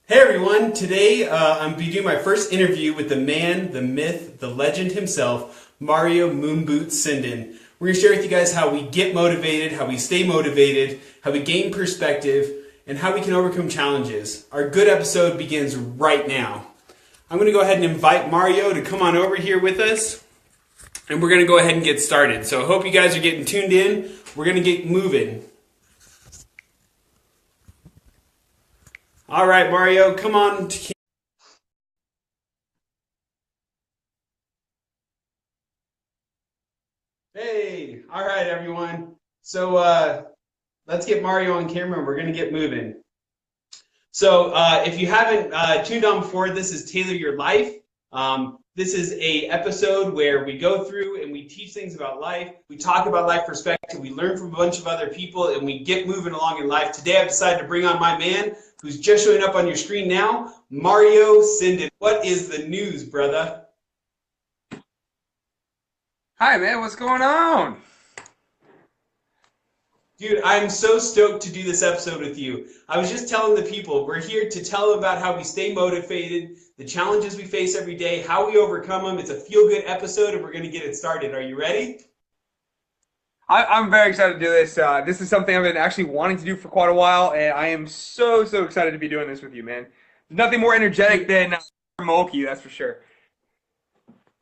Hey everyone, today I'm be doing my first interview with the man, the myth, the legend himself, Mario Moonboot Cendan. We're going to share with you guys how we get motivated, how we stay motivated, how we gain perspective, and how we can overcome challenges. Our good episode begins right now. I'm going to go ahead and invite Mario to come on over here with us, and we're going to go ahead and get started. So I hope you guys are getting tuned in. We're going to get moving. All right, Mario, come on. Hey, all right, everyone. So let's get Mario on camera and we're going to get moving. So if you haven't tuned on before, this is Tailor Your Life. This is a episode where we go through and we teach things about life. We talk about life perspective. We learn from a bunch of other people and we get moving along in life. Today I've decided to bring on my man who's just showing up on your screen now, Mario Cendan. What is the news, brother? Hi, man. What's going on? Dude, I'm so stoked to do this episode with you. I was just telling the people, we're here to tell them about how we stay motivated, the challenges we face every day, how we overcome them. It's a feel-good episode, and we're going to get it started. Are you ready? I'm very excited to do this. This is something I've been actually wanting to do for quite a while, and I am so excited to be doing this with you, man. Nothing more energetic than Moki, that's for sure.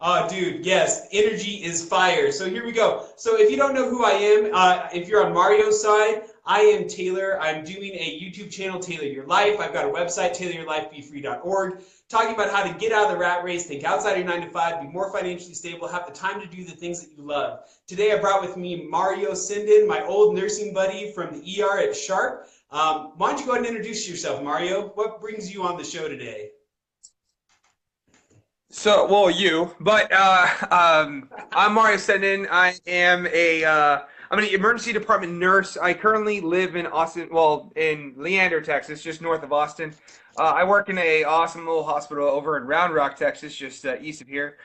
Oh, dude, yes, energy is fire. So here we go. So if you don't know who I am, if you're on Mario's side, I am Taylor. I'm doing a YouTube channel, Tailor Your Life. I've got a website, TaylorYourLifeBeFree.org, talking about how to get out of the rat race, think outside your 9 to 5, be more financially stable, have the time to do the things that you love. Today I brought with me Mario Cendan, my old nursing buddy from the ER at Sharp. Why don't you go ahead and introduce yourself, Mario? What brings you on the show today? So, well, I'm Mario Cendan. I'm an emergency department nurse. I currently live in Austin, well, in Leander, Texas, just north of Austin. I work in a awesome little hospital over in Round Rock, Texas, just east of here.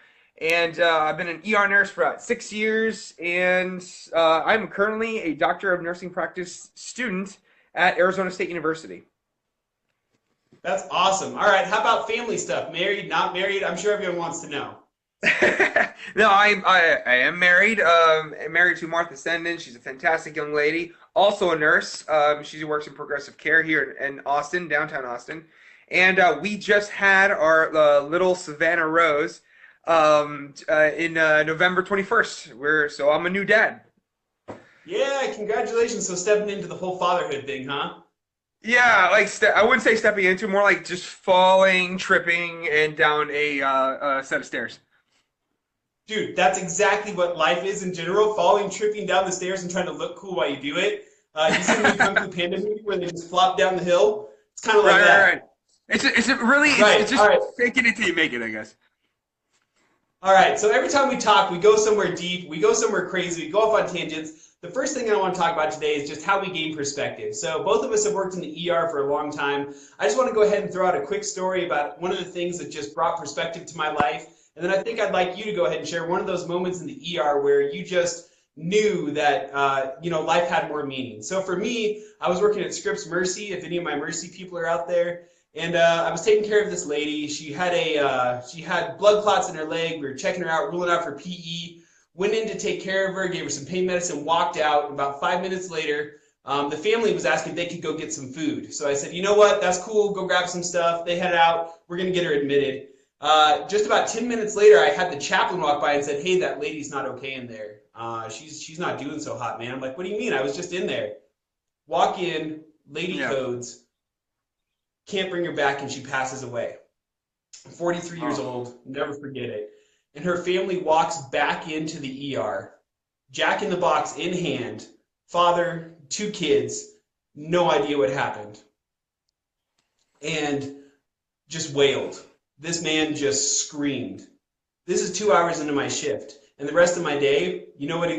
And I've been an ER nurse for about 6 years, and I'm currently a Doctor of Nursing Practice student at Arizona State University. That's awesome. All right, how about family stuff? Married, not married? I'm sure everyone wants to know. No, I am married. I'm married to Martha Cendan. She's a fantastic young lady. Also a nurse. She works in progressive care here in Austin, downtown Austin. And we just had our little Savannah Rose in November 21st. So I'm a new dad. Yeah, congratulations. So stepping into the whole fatherhood thing, huh? Yeah, I wouldn't say stepping into, more like just falling, tripping, and down a set of stairs. Dude, that's exactly what life is in general. Falling, tripping down the stairs and trying to look cool while you do it. You seen the Kung Fu Panda movie where they just flop down the hill? It's kind of like that. Right. It's just right. faking it till you make it, I guess. All right, so every time we talk, we go somewhere deep, we go somewhere crazy, we go off on tangents. The first thing I want to talk about today is just how we gain perspective. So both of us have worked in the ER for a long time. I just want to go ahead and throw out a quick story about one of the things that just brought perspective to my life. And then I think I'd like you to go ahead and share one of those moments in the ER where you just knew that life had more meaning. So for me, I was working at Scripps Mercy, if any of my Mercy people are out there. And I was taking care of this lady. She had blood clots in her leg. We were checking her out, ruling out for PE. Went in to take care of her, gave her some pain medicine, walked out. About 5 minutes later, the family was asking if they could go get some food. So I said, you know what, that's cool, go grab some stuff. They headed out, we're gonna get her admitted. Just about 10 minutes later, I had the chaplain walk by and said, hey, that lady's not okay in there. She's not doing so hot, man. I'm like, what do you mean? I was just in there. Walk in, lady codes, can't bring her back, and she passes away. 43 years old, never forget it. And her family walks back into the ER, Jack in the Box in hand, father, 2 kids, no idea what happened. And just wailed. This man just screamed. This is 2 hours into my shift. And the rest of my day, you know what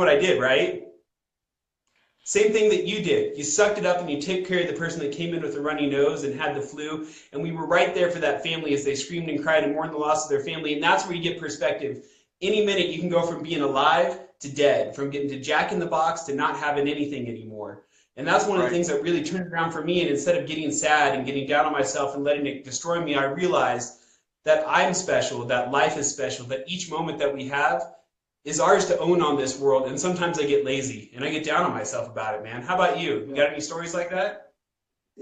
I did, right? Same thing that you did. You sucked it up and you took care of the person that came in with a runny nose and had the flu. And we were right there for that family as they screamed and cried and mourned the loss of their family. And that's where you get perspective. Any minute you can go from being alive to dead, from getting to Jack in the Box to not having anything anymore. And that's one of the Right. things that really turned around for me. And instead of getting sad and getting down on myself and letting it destroy me, I realized that I'm special, that life is special, that each moment that we have is ours to own on this world. And sometimes I get lazy and I get down on myself about it, man. How about you? You got any stories like that?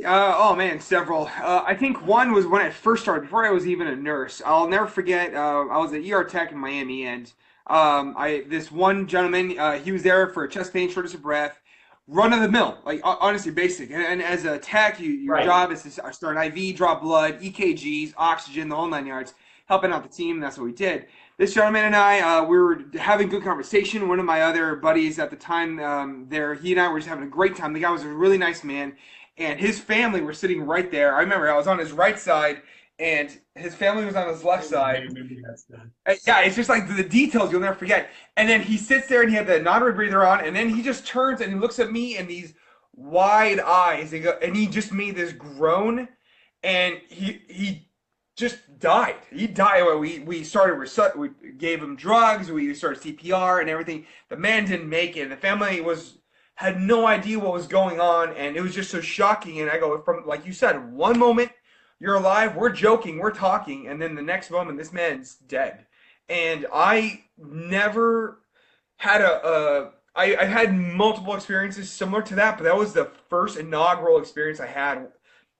Oh man, several. I think one was when I first started, before I was even a nurse. I'll never forget. I was an ER tech in Miami, and I this one gentleman, he was there for chest pain, shortness of breath, run of the mill, like honestly basic. And as a tech, your Right. job is to start an IV, draw blood, EKGs, oxygen, the whole 9 yards, helping out the team. That's what we did. This gentleman and I, we were having good conversation. One of my other buddies at the time, there, he and I were just having a great time. The guy was a really nice man, and his family were sitting right there. I remember I was on his right side, and his family was on his left I side. remember that stuff. Yeah, it's just like the details you'll never forget. And then he sits there and he had the non-rebreather on, and then he just turns and he looks at me and these wide eyes, and he just made this groan, and he just died. He died. We started we gave him drugs, we started CPR and everything. The man didn't make it. The family was had no idea what was going on, and it was just so shocking. And I go, from like you said, one moment you're alive, we're joking, we're talking, and then the next moment this man's dead. And I never had I've had multiple experiences similar to that, but that was the first inaugural experience I had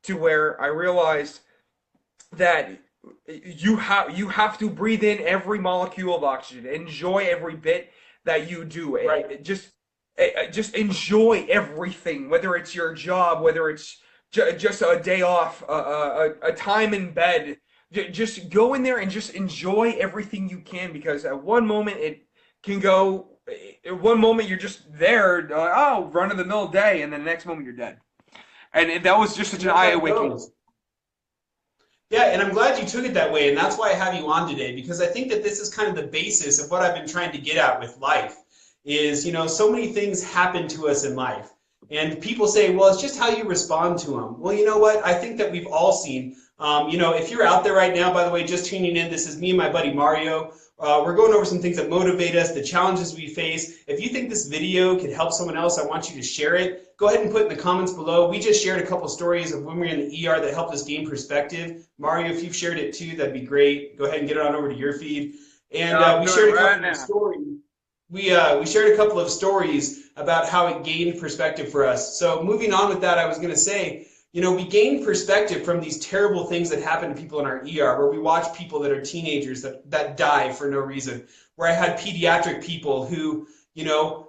to where I realized that you have to breathe in every molecule of oxygen. Enjoy every bit that you do. Right. Just enjoy everything, whether it's your job, whether it's just a day off, a time in bed. Just go in there and just enjoy everything you can, because at one moment it can go. At one moment you're just there, oh, run of the mill day, and then the next moment you're dead. And that was just such And an that's eye how it awakening. goes. Yeah, and I'm glad you took it that way, and that's why I have you on today, because I think that this is kind of the basis of what I've been trying to get at with life. Is, so many things happen to us in life, and people say, well, it's just how you respond to them. Well, you know what? I think that we've all seen. If you're out there right now, by the way, just tuning in, this is me and my buddy Mario. We're going over some things that motivate us, the challenges we face. If you think this video could help someone else, I want you to share it. Go ahead and put in the comments below. We just shared a couple stories of when we were in the ER that helped us gain perspective. Mario, if you've shared it too, that'd be great. Go ahead and get it on over to your feed. And I'm we doing shared it a right couple of now. stories. We shared a couple of stories about how it gained perspective for us. So moving on with that, I was going to say, we gain perspective from these terrible things that happen to people in our ER, where we watch people that are teenagers that die for no reason. Where I had pediatric people who,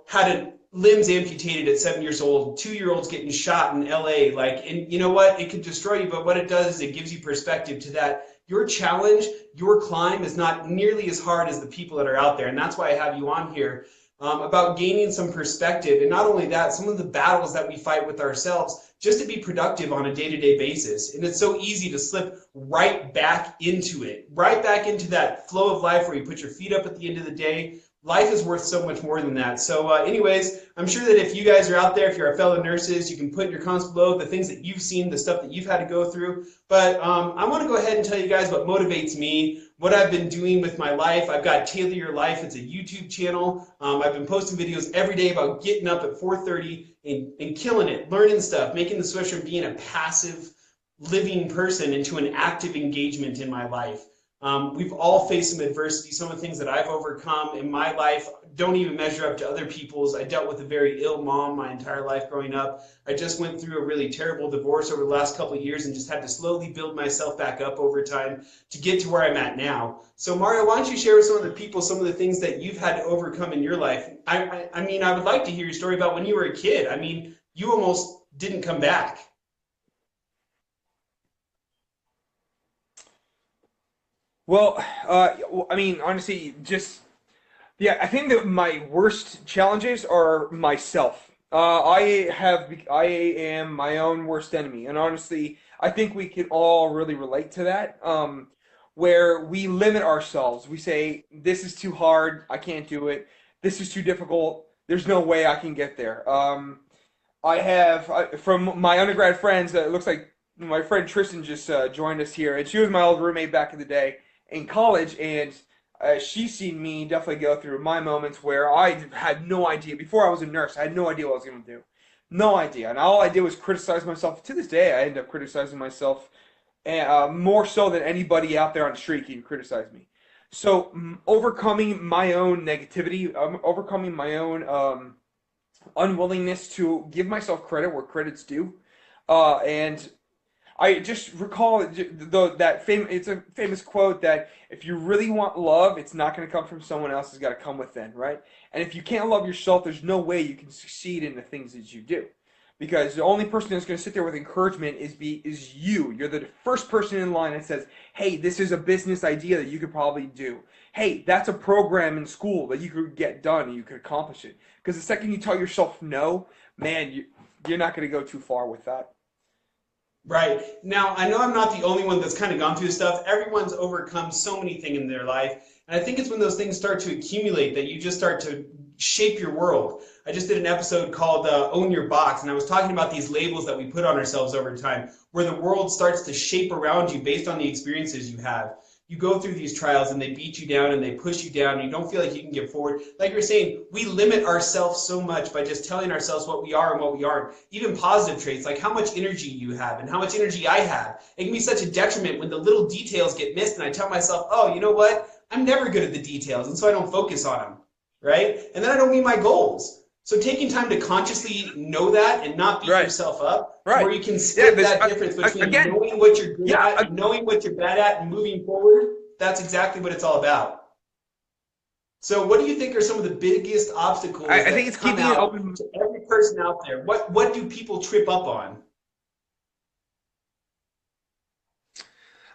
had limbs amputated at 7 years old, 2-year-olds getting shot in LA, and you know what? It could destroy you, but what it does is it gives you perspective to that. Your challenge, your climb is not nearly as hard as the people that are out there. And that's why I have you on here, about gaining some perspective. And not only that, some of the battles that we fight with ourselves just to be productive on a day-to-day basis. And it's so easy to slip right back into it, right back into that flow of life where you put your feet up at the end of the day. Life is worth so much more than that. So anyways, I'm sure that if you guys are out there, if you're fellow nurses, you can put in your comments below the things that you've seen, the stuff that you've had to go through. But I want to go ahead and tell you guys what motivates me, what I've been doing with my life. I've got Taylor Your Life. It's a YouTube channel. I've been posting videos every day about getting up at 4:30 and killing it, learning stuff, making the switch from being a passive living person into an active engagement in my life. We've all faced some adversity. Some of the things that I've overcome in my life don't even measure up to other people's. I dealt with a very ill mom my entire life growing up. I just went through a really terrible divorce over the last couple of years and just had to slowly build myself back up over time to get to where I'm at now. So Mario, why don't you share with some of the people some of the things that you've had to overcome in your life? I mean, I would like to hear your story about when you were a kid. I mean, you almost didn't come back. Well, I mean, honestly, just yeah, I think that my worst challenges are myself. I am my own worst enemy, and honestly, I think we can all really relate to that. Where we limit ourselves, we say, "This is too hard. I can't do it. This is too difficult. There's no way I can get there." From my undergrad friends. It looks like my friend Tristan just joined us here, and she was my old roommate back in the day in college, and she's seen me definitely go through my moments where I had no idea. Before I was a nurse, I had no idea what I was going to do. No idea. And all I did was criticize myself. To this day, I end up criticizing myself more so than anybody out there on the street can criticize me. So overcoming my own negativity, overcoming my own unwillingness to give myself credit where credit's due, and I just recall it's a famous quote that if you really want love, it's not going to come from someone else. It's got to come within, right? And if you can't love yourself, there's no way you can succeed in the things that you do. Because the only person that's going to sit there with encouragement is you. You're the first person in line that says, hey, this is a business idea that you could probably do. Hey, that's a program in school that you could get done and you could accomplish it. Because the second you tell yourself no, man, you're not going to go too far with that. Right. Now, I know I'm not the only one that's kind of gone through this stuff. Everyone's overcome so many things in their life. And I think it's when those things start to accumulate that you just start to shape your world. I just did an episode called Own Your Box, and I was talking about these labels that we put on ourselves over time, where the world starts to shape around you based on the experiences you have. You go through these trials and they beat you down and they push you down and you don't feel like you can get forward. Like you're saying, we limit ourselves so much by just telling ourselves what we are and what we aren't. Even positive traits, like how much energy you have and how much energy I have. It can be such a detriment when the little details get missed and I tell myself, oh, you know what? I'm never good at the details, and so I don't focus on them, right? And then I don't meet my goals. So taking time to consciously know that and not beat yourself up, where you can split that difference between knowing what you're good at and knowing what you're bad at and moving forward, that's exactly what it's all about. So what do you think are some of the biggest obstacles I think it's keeping it open to every person out there? What do people trip up on?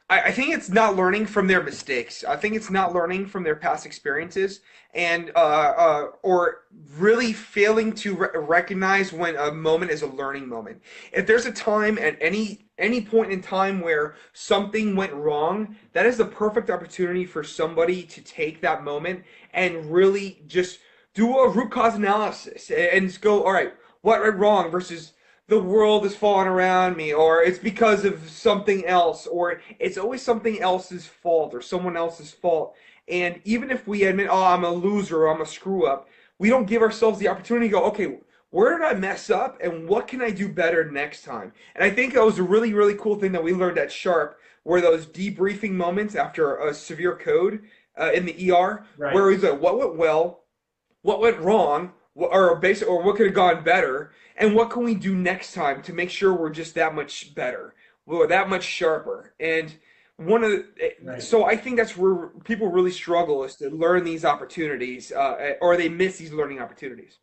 I think it's not learning from their mistakes. I think it's not learning from their past experiences, and or really failing to recognize when a moment is a learning moment. If there's a time at any point in time where something went wrong, that is the perfect opportunity for somebody to take that moment and really just do a root cause analysis and just go, all right, what went wrong versus the world is falling around me, or it's because of something else, or it's always something else's fault or someone else's fault. And even if we admit, oh, I'm a loser or I'm a screw up, we don't give ourselves the opportunity to go, okay, where did I mess up and what can I do better next time? And I think that was a really, really cool thing that we learned at Sharp, where those debriefing moments after a severe code in the ER, where it was like, what went well, what went wrong, or what could have gone better, and what can we do next time to make sure we're just that much better, we're that much sharper. And so I think that's where people really struggle, is to learn these opportunities, or they miss these learning opportunities.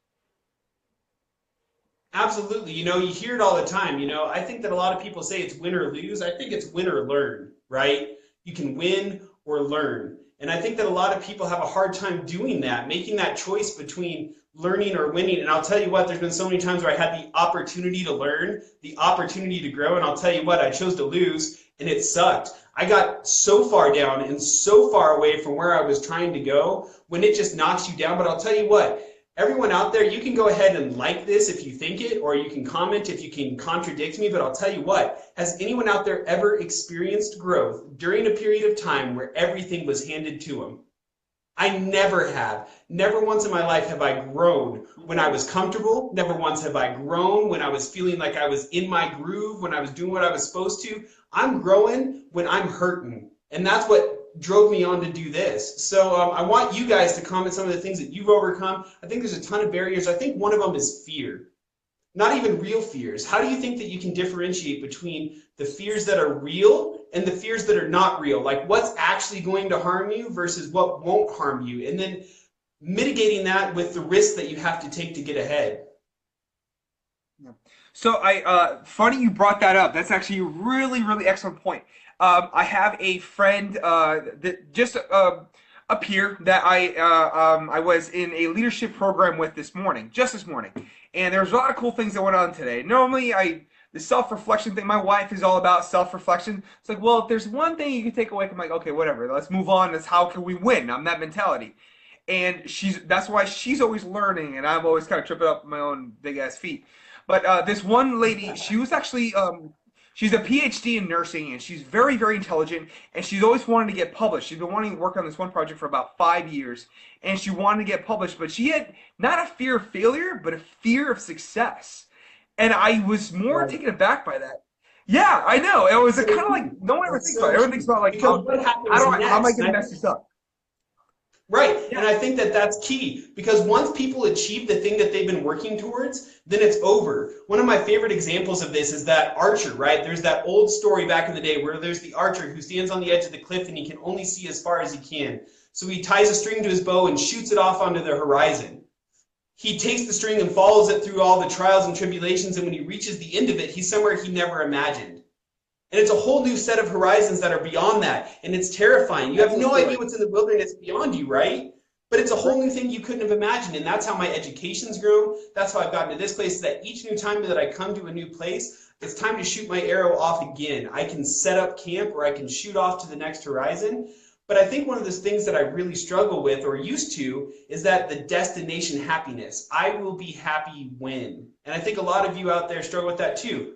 Absolutely. You hear it all the time. I think that a lot of people say it's win or lose. I think it's win or learn, right? You can win or learn. And I think that a lot of people have a hard time doing that, making that choice between learning or winning. And I'll tell you what, there's been so many times where I had the opportunity to learn, the opportunity to grow, and I'll tell you what, I chose to lose, and it sucked. I got so far down and so far away from where I was trying to go when it just knocks you down. But I'll tell you what, everyone out there, you can go ahead and like this if you think it, or you can comment if you can contradict me, but I'll tell you what, has anyone out there ever experienced growth during a period of time where everything was handed to them? I never have. Never once in my life have I grown when I was comfortable. Never once have I grown when I was feeling like I was in my groove, when I was doing what I was supposed to. I'm growing when I'm hurting. And that's what drove me on to do this. So I want you guys to comment some of the things that you've overcome. I think there's a ton of barriers. I think one of them is fear. Not even real fears. How do you think that you can differentiate between the fears that are real and the fears that are not real? Like what's actually going to harm you versus what won't harm you? And then mitigating that with the risks that you have to take to get ahead. So funny you brought that up. That's actually a really, really excellent point. I have a friend that just a peer that I was in a leadership program with this morning, and there was a lot of cool things that went on today. Normally, the self-reflection thing, my wife is all about self-reflection. It's like, well, if there's one thing you can take away, I'm like, okay, whatever, let's move on. That's how can we win? I'm that mentality. And that's why she's always learning, and I'm always kind of tripping up my own big-ass feet. But this one lady, she was actually, she's a PhD in nursing, and she's very, very intelligent, and she's always wanted to get published. She's been wanting to work on this one project for about 5 years, and she wanted to get published, but she had not a fear of failure, but a fear of success. And I was more Right. taken aback by that. Yeah, I know. It was So kind of like true. no one ever That's thinks about it. so Everyone thinks true. about like Because what happens how am I next? going And to I mess think this up? right. Yeah, And I think that that's key because once people achieve the thing that they've been working towards, then it's over. One of my favorite examples of this is that archer, right? There's that old story back in the day where there's the archer who stands on the edge of the cliff and he can only see as far as he can. So he ties a string to his bow and shoots it off onto the horizon. He takes the string and follows it through all the trials and tribulations, and when he reaches the end of it, he's somewhere he never imagined. And it's a whole new set of horizons that are beyond that. And it's terrifying. You that's have the no idea story. what's in the wilderness beyond you, right? But it's a whole new thing you couldn't have imagined. And that's how my education's grown. That's how I've gotten to this place, is that each new time that I come to a new place, it's time to shoot my arrow off again. I can set up camp or I can shoot off to the next horizon. But I think one of those things that I really struggle with or used to is that the destination happiness. I will be happy when. And I think a lot of you out there struggle with that too.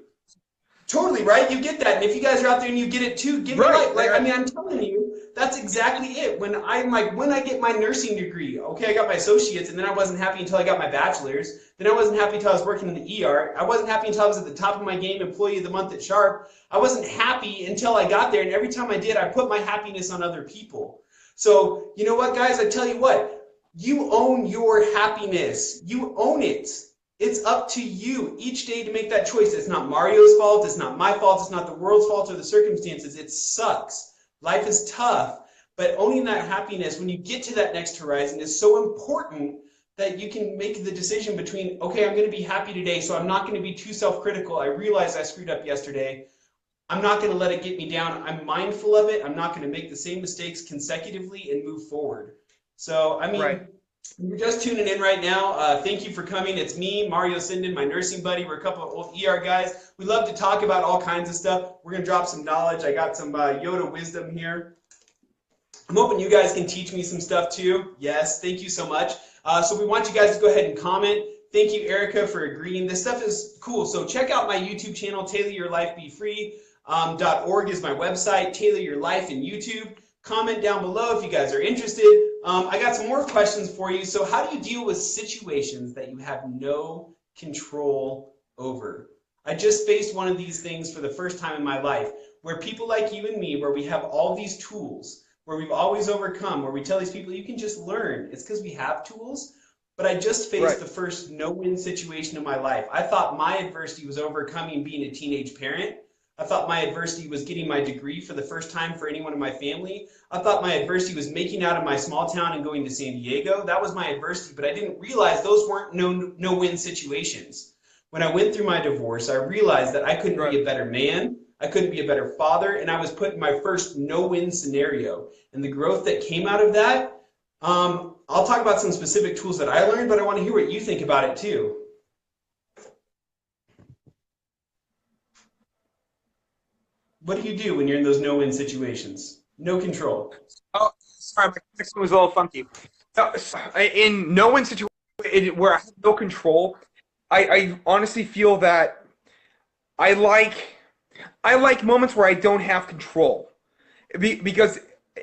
Totally, right? You get that. And if you guys are out there and you get it too, give me Right. like I mean, I'm telling you, that's exactly it. When I get my nursing degree, okay, I got my associates and then I wasn't happy until I got my bachelor's. Then I wasn't happy until I was working in the ER. I wasn't happy until I was at the top of my game, employee of the month at Sharp. I wasn't happy until I got there. And every time I did, I put my happiness on other people. So, you know what, guys? I tell you what, you own your happiness. You own it. It's up to you each day to make that choice. It's not Mario's fault. It's not my fault. It's not the world's fault or the circumstances. It sucks. Life is tough. But owning that happiness when you get to that next horizon is so important that you can make the decision between, okay, I'm going to be happy today, so I'm not going to be too self-critical. I realize I screwed up yesterday. I'm not going to let it get me down. I'm mindful of it. I'm not going to make the same mistakes consecutively and move forward. So, I Right. mean, you're just tuning in right now. Thank you for coming. It's me, Mario Cendan, my nursing buddy. We're a couple of old ER guys. We love to talk about all kinds of stuff. We're going to drop some knowledge. I got some Yoda wisdom here. I'm hoping you guys can teach me some stuff too. Yes, thank you so much. So we want you guys to go ahead and comment. Thank you, Erica, for agreeing. This stuff is cool. So check out my YouTube channel, Taylor Your Life Be Free. .org is my website, Taylor Your Life in YouTube. Comment down below if you guys are interested. I got some more questions for you. So how do you deal with situations that you have no control over? I just faced one of these things for the first time in my life, where people like you and me, where we have all these tools, where we've always overcome, where we tell these people you can just learn. It's because we have tools. But I just faced Right. the first no-win situation in my life. I thought my adversity was overcoming being a teenage parent. I thought my adversity was getting my degree for the first time for anyone in my family. I thought my adversity was making out of my small town and going to San Diego. That was my adversity, but I didn't realize those weren't no-win situations. When I went through my divorce, I realized that I couldn't Right. be a better man, I couldn't be a better father, and I was put in my first no-win scenario. And the growth that came out of that, I'll talk about some specific tools that I learned, but I want to hear what you think about it too. What do you do when you're in those no-win situations? No control. Oh, sorry, my connection was a little funky. In no win situation where I have no control, I honestly feel that I like I like moments where I don't have control. Because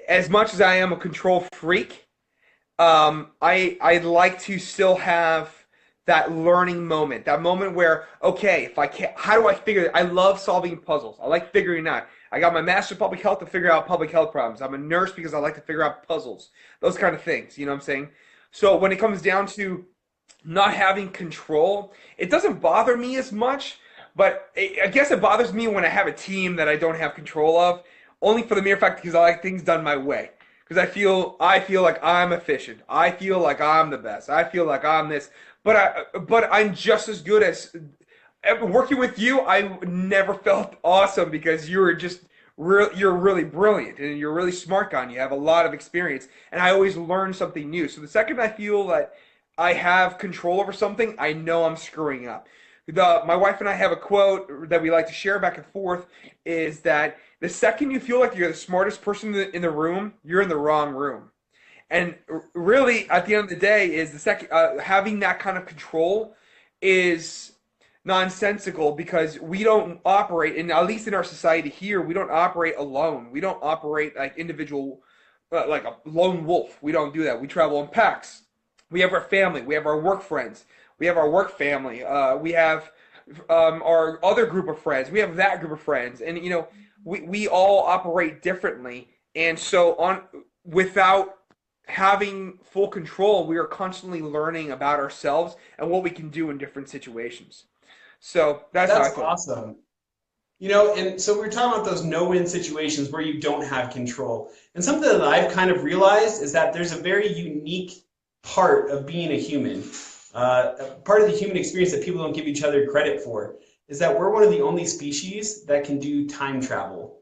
as much as I am a control freak, I like to still have that learning moment, that moment where, okay, if I can't, how do I figure it? I love solving puzzles. I like figuring out. I got my master's of public health to figure out public health problems. I'm a nurse because I like to figure out puzzles, those kind of things. You know what I'm saying? So when it comes down to not having control, it doesn't bother me as much, but I guess it bothers me when I have a team that I don't have control of, only for the mere fact because I like things done my way. Because I feel like I'm efficient. I feel like I'm the best. I feel like I'm this. But I'm just as good as working with you. I never felt awesome because you're really brilliant and you're a really smart guy and you have a lot of experience and I always learn something new. So the second I feel that I have control over something, I know I'm screwing up. My wife and I have a quote that we like to share back and forth is that the second you feel like you're the smartest person in the room, you're in the wrong room. And really, at the end of the day, is the second having that kind of control is nonsensical because we don't operate, and at least in our society here, we don't operate alone. We don't operate like individual, like a lone wolf. We don't do that. We travel in packs. We have our family. We have our work friends. We have our work family. We have our other group of friends. We have that group of friends, and we all operate differently. And so without having full control, we are constantly learning about ourselves and what we can do in different situations. So that's how I That's feel. awesome. And so we're talking about those no-win situations where you don't have control. And something that I've kind of realized is that there's a very unique part of being a human, part of the human experience that people don't give each other credit for, is that we're one of the only species that can do time travel.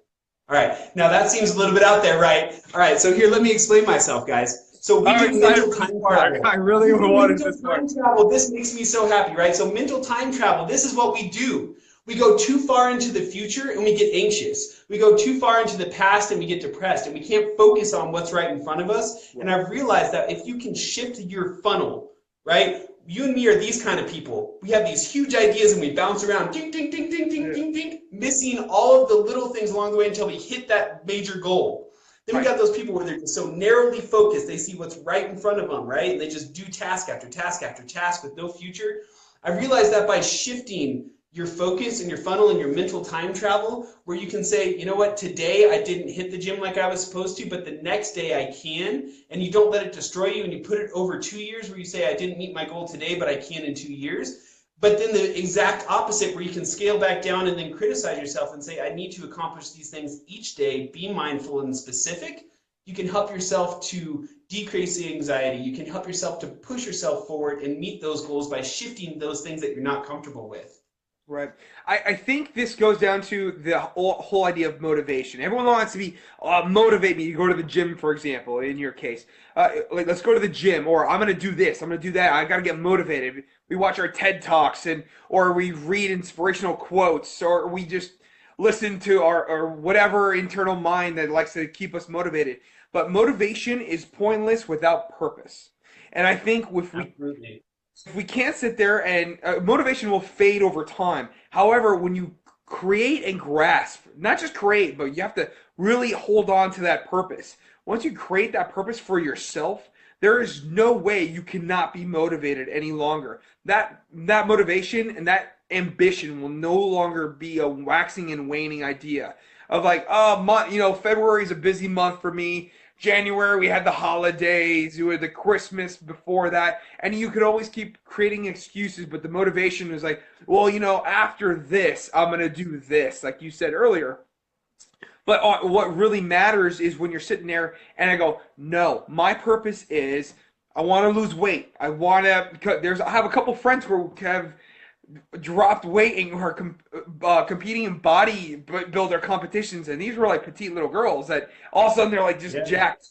All right, now that seems a little bit out there, right? All right, so here, let me explain myself, guys. So we do mental time travel. I really wanted this part. Time travel, this makes me so happy, right? So mental time travel, this is what we do. We go too far into the future and we get anxious. We go too far into the past and we get depressed and we can't focus on what's right in front of us. And I've realized that if you can shift your funnel, right? You and me are these kind of people. We have these huge ideas and we bounce around, ding, ding, ding, ding, ding, ding, ding, missing all of the little things along the way until we hit that major goal. Then we got those people where they're just so narrowly focused, they see what's right in front of them, right? And they just do task after task after task with no future. I realized that by shifting your focus and your funnel and your mental time travel, where you can say, you know what, today I didn't hit the gym like I was supposed to, but the next day I can, and you don't let it destroy you, and you put it over 2 years where you say, I didn't meet my goal today, but I can in 2 years. But then the exact opposite, where you can scale back down and then criticize yourself and say, I need to accomplish these things each day, be mindful and specific. You can help yourself to decrease the anxiety. You can help yourself to push yourself forward and meet those goals by shifting those things that you're not comfortable with. Right. I think this goes down to the whole idea of motivation. Everyone wants to be motivate me to go to the gym, for example, in your case. Like, let's go to the gym, or I'm going to do this, I'm going to do that. I got to get motivated. We watch our TED Talks, or we read inspirational quotes, or we just listen to our whatever internal mind that likes to keep us motivated. But motivation is pointless without purpose. And I think if we can't sit there and motivation will fade over time. However, when you create and grasp, not just create, but you have to really hold on to that purpose. Once you create that purpose for yourself, there is no way you cannot be motivated any longer. That motivation and that ambition will no longer be a waxing and waning idea of like, oh, February is a busy month for me. January, we had the holidays, we had the Christmas before that, and you could always keep creating excuses, but the motivation was like, well, after this, I'm going to do this, like you said earlier. But what really matters is when you're sitting there and I go, no, my purpose is I want to lose weight. I have a couple friends who have dropped weight and are competing in bodybuilder competitions, and these were like petite little girls that all of a sudden they're like just jacked.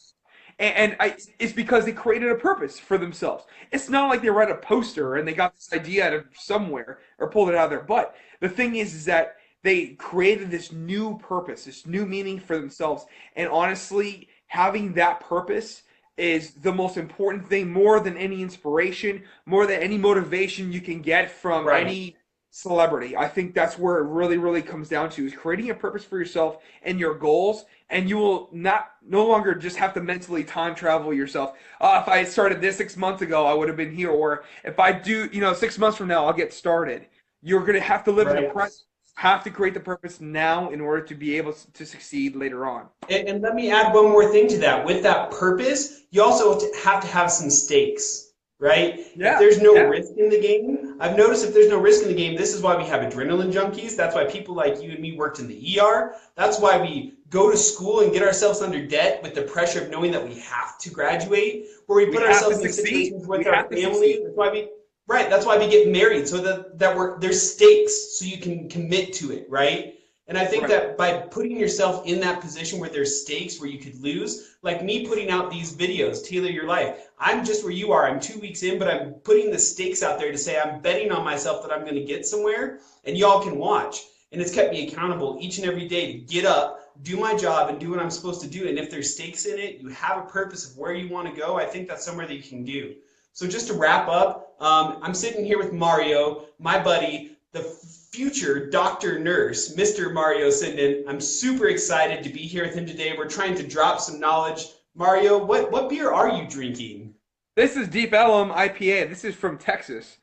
It's because they created a purpose for themselves. It's not like they read a poster and they got this idea out of somewhere or pulled it out of their butt. The thing is that they created this new purpose, this new meaning for themselves. And honestly, having that purpose is the most important thing, more than any inspiration, more than any motivation you can get from any celebrity. I think that's where it really, really comes down to, is creating a purpose for yourself and your goals, and you will no longer just have to mentally time travel yourself. If I started this 6 months ago, I would have been here, or if I do, 6 months from now, I'll get started. You're going to have to live in the present. Have to create the purpose now in order to be able to succeed later on. And let me add one more thing to that. With that purpose, you also have to have some stakes, right? Yeah. If there's no risk in the game, I've noticed if there's no risk in the game, this is why we have adrenaline junkies. That's why people like you and me worked in the ER. That's why we go to school and get ourselves under debt with the pressure of knowing that we have to graduate, where we put ourselves in situations with our family. That's why we get married, so that there's stakes, so you can commit to it, right? And I think that by putting yourself in that position where there's stakes, where you could lose, like me putting out these videos, Tailor Your Life, I'm just where you are. I'm 2 weeks in, but I'm putting the stakes out there to say I'm betting on myself that I'm going to get somewhere, and y'all can watch. And it's kept me accountable each and every day to get up, do my job, and do what I'm supposed to do. And if there's stakes in it, you have a purpose of where you want to go, I think that's somewhere that you can do. So just to wrap up, I'm sitting here with Mario, my buddy, the future doctor nurse, Mr. Mario Cendan. I'm super excited to be here with him today. We're trying to drop some knowledge. Mario, what beer are you drinking? This is Deep Ellum IPA. This is from Texas.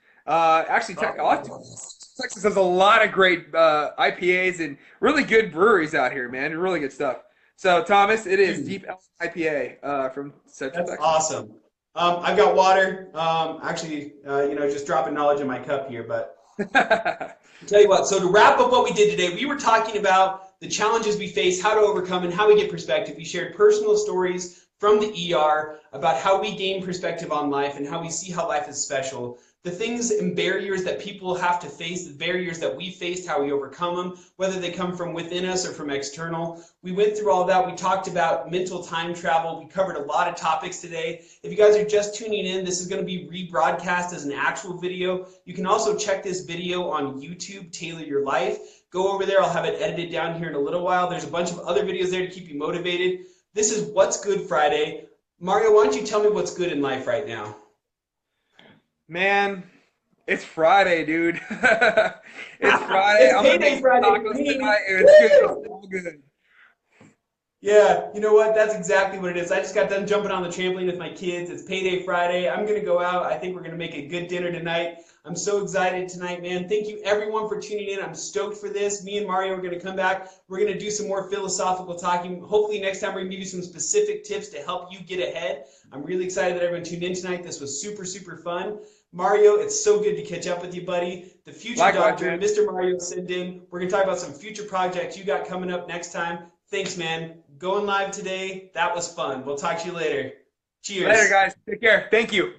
Texas has a lot of great IPAs and really good breweries out here, man. Really good stuff. So, Thomas, it is Dude, Deep Ellum IPA from Central that's Texas. awesome. I've got water. Actually, just dropping knowledge in my cup here, but I'll tell you what. So to wrap up what we did today, we were talking about the challenges we face, how to overcome, and how we get perspective. We shared personal stories from the ER about how we gain perspective on life and how we see how life is special. The things and barriers that people have to face, the barriers that we faced, how we overcome them, whether they come from within us or from external. We went through all that. We talked about mental time travel. We covered a lot of topics today. If you guys are just tuning in, this is going to be rebroadcast as an actual video. You can also check this video on YouTube, Taylor Your Life. Go over there. I'll have it edited down here in a little while. There's a bunch of other videos there to keep you motivated. This is What's Good Friday. Mario, why don't you tell me what's good in life right now? Man, it's Friday, dude. It's Friday. It's I'm gonna payday make some Friday. tacos tonight. It's good. It's all good. Yeah, you know what? That's exactly what it is. I just got done jumping on the trampoline with my kids. It's payday Friday. I'm going to go out. I think we're going to make a good dinner tonight. I'm so excited tonight, man. Thank you everyone for tuning in. I'm stoked for this. Me and Mario are going to come back. We're going to do some more philosophical talking. Hopefully next time we're going to give you some specific tips to help you get ahead. I'm really excited that everyone tuned in tonight. This was super, super fun. Mario, it's so good to catch up with you, buddy. The future Likewise, doctor, man. Mr. Mario Cendan. We're going to talk about some future projects you got coming up next time. Thanks, man. Going live today. That was fun. We'll talk to you later. Cheers. Later, guys. Take care. Thank you.